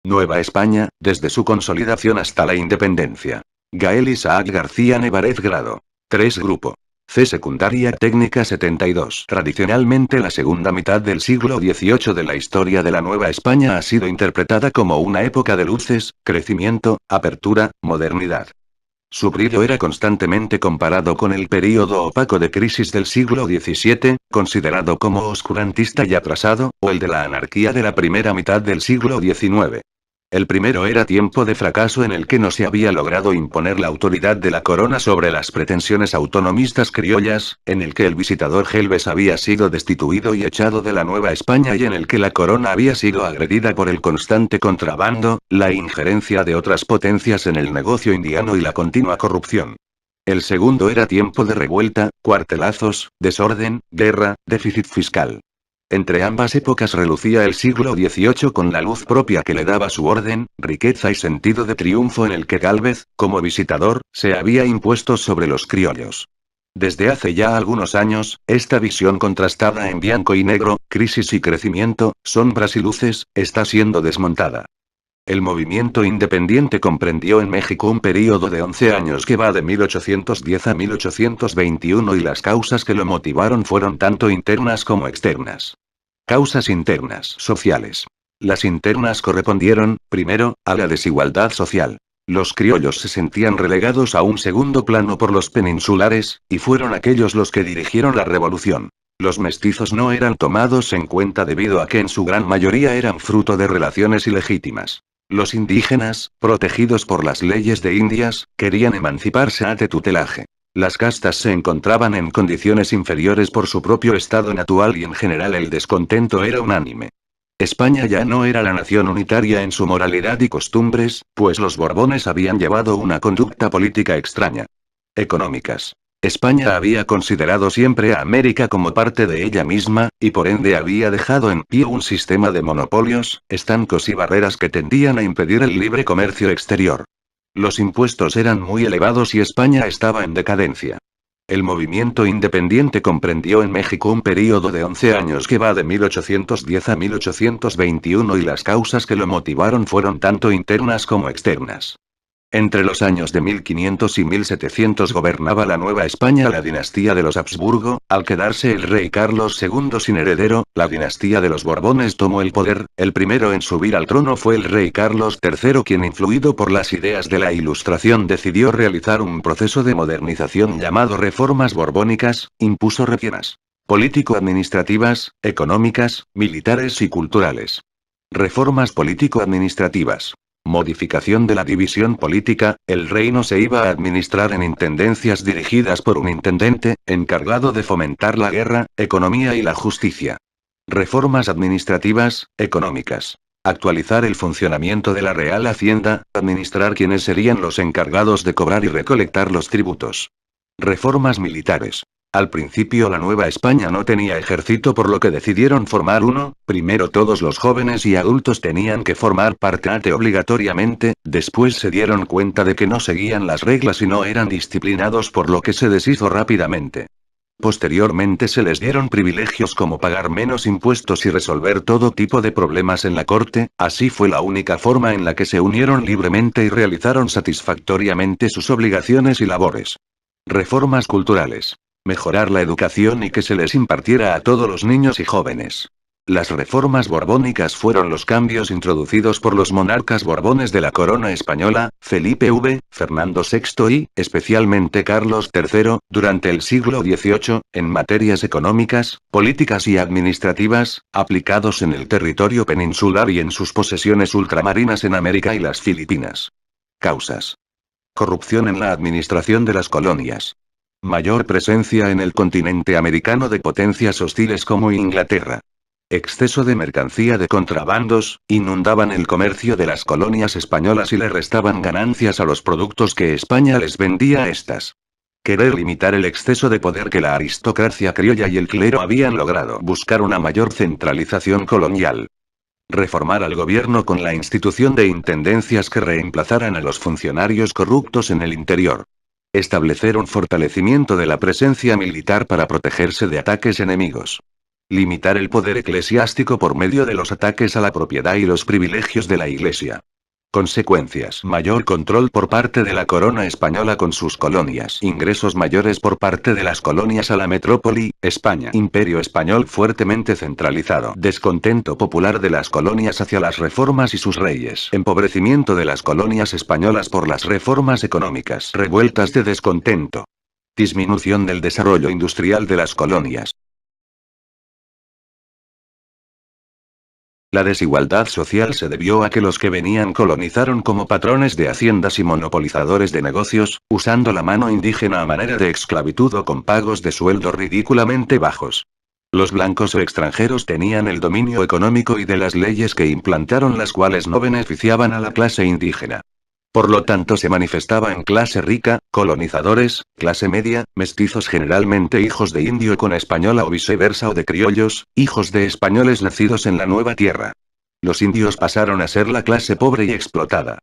Nueva España, desde su consolidación hasta la independencia. Gael Isaac García Nevarez Grado. 3 Grupo C. Secundaria Técnica 72. Tradicionalmente la segunda mitad del siglo XVIII de la historia de la Nueva España ha sido interpretada como una época de luces, crecimiento, apertura, modernidad. Su brillo era constantemente comparado con el período opaco de crisis del siglo XVII, considerado como oscurantista y atrasado, o el de la anarquía de la primera mitad del siglo XIX. El primero era tiempo de fracaso en el que no se había logrado imponer la autoridad de la corona sobre las pretensiones autonomistas criollas, en el que el visitador Gelbes había sido destituido y echado de la Nueva España y en el que la corona había sido agredida por el constante contrabando, la injerencia de otras potencias en el negocio indiano y la continua corrupción. El segundo era tiempo de revuelta, cuartelazos, desorden, guerra, déficit fiscal. Entre ambas épocas relucía el siglo XVIII con la luz propia que le daba su orden, riqueza y sentido de triunfo en el que Gálvez, como visitador, se había impuesto sobre los criollos. Desde hace ya algunos años, esta visión contrastada en blanco y negro, crisis y crecimiento, sombras y luces, está siendo desmontada. El movimiento independiente comprendió en México un período de 11 años que va de 1810 a 1821 y las causas que lo motivaron fueron tanto internas como externas. Causas internas sociales. Las internas correspondieron, primero, a la desigualdad social. Los criollos se sentían relegados a un segundo plano por los peninsulares, y fueron aquellos los que dirigieron la revolución. Los mestizos no eran tomados en cuenta debido a que en su gran mayoría eran fruto de relaciones ilegítimas. Los indígenas, protegidos por las leyes de Indias, querían emanciparse ante tutelaje. Las castas se encontraban en condiciones inferiores por su propio estado natural y en general el descontento era unánime. España ya no era la nación unitaria en su moralidad y costumbres, pues los Borbones habían llevado una conducta política extraña. Económicas. España había considerado siempre a América como parte de ella misma, y por ende había dejado en pie un sistema de monopolios, estancos y barreras que tendían a impedir el libre comercio exterior. Los impuestos eran muy elevados y España estaba en decadencia. El movimiento independiente comprendió en México un período de 11 años que va de 1810 a 1821 y las causas que lo motivaron fueron tanto internas como externas. Entre los años de 1500 y 1700 gobernaba la Nueva España la dinastía de los Habsburgo, al quedarse el rey Carlos II sin heredero, la dinastía de los Borbones tomó el poder. El primero en subir al trono fue el rey Carlos III, quien influido por las ideas de la Ilustración decidió realizar un proceso de modernización llamado reformas borbónicas, impuso reformas político-administrativas, económicas, militares y culturales. Reformas político-administrativas. Modificación de la división política, el reino se iba a administrar en intendencias dirigidas por un intendente, encargado de fomentar la guerra, economía y la justicia. Reformas administrativas, económicas. Actualizar el funcionamiento de la Real Hacienda, administrar quienes serían los encargados de cobrar y recolectar los tributos. Reformas militares. Al principio la Nueva España no tenía ejército, por lo que decidieron formar uno. Primero todos los jóvenes y adultos tenían que formar parte obligatoriamente, después se dieron cuenta de que no seguían las reglas y no eran disciplinados, por lo que se deshizo rápidamente. Posteriormente se les dieron privilegios como pagar menos impuestos y resolver todo tipo de problemas en la corte. Así fue la única forma en la que se unieron libremente y realizaron satisfactoriamente sus obligaciones y labores. Reformas culturales. Mejorar la educación y que se les impartiera a todos los niños y jóvenes. Las reformas borbónicas fueron los cambios introducidos por los monarcas borbones de la corona española, Felipe V, Fernando VI y, especialmente Carlos III, durante el siglo XVIII, en materias económicas, políticas y administrativas, aplicados en el territorio peninsular y en sus posesiones ultramarinas en América y las Filipinas. Causas. Corrupción en la administración de las colonias. Mayor presencia en el continente americano de potencias hostiles como Inglaterra. Exceso de mercancía de contrabandos, inundaban el comercio de las colonias españolas y le restaban ganancias a los productos que España les vendía a estas. Querer limitar el exceso de poder que la aristocracia criolla y el clero habían logrado. Buscar una mayor centralización colonial. Reformar al gobierno con la institución de intendencias que reemplazaran a los funcionarios corruptos en el interior. Establecer un fortalecimiento de la presencia militar para protegerse de ataques enemigos. Limitar el poder eclesiástico por medio de los ataques a la propiedad y los privilegios de la Iglesia. Consecuencias: mayor control por parte de la corona española con sus colonias. Ingresos mayores por parte de las colonias a la metrópoli, España. Imperio español fuertemente centralizado. Descontento popular de las colonias hacia las reformas y sus reyes. Empobrecimiento de las colonias españolas por las reformas económicas. Revueltas de descontento. Disminución del desarrollo industrial de las colonias. La desigualdad social se debió a que los que venían colonizaron como patrones de haciendas y monopolizadores de negocios, usando la mano indígena a manera de esclavitud o con pagos de sueldo ridículamente bajos. Los blancos o extranjeros tenían el dominio económico y de las leyes que implantaron, las cuales no beneficiaban a la clase indígena. Por lo tanto, se manifestaba en clase rica, colonizadores, clase media, mestizos generalmente hijos de indio con española o viceversa, o de criollos, hijos de españoles nacidos en la nueva tierra. Los indios pasaron a ser la clase pobre y explotada.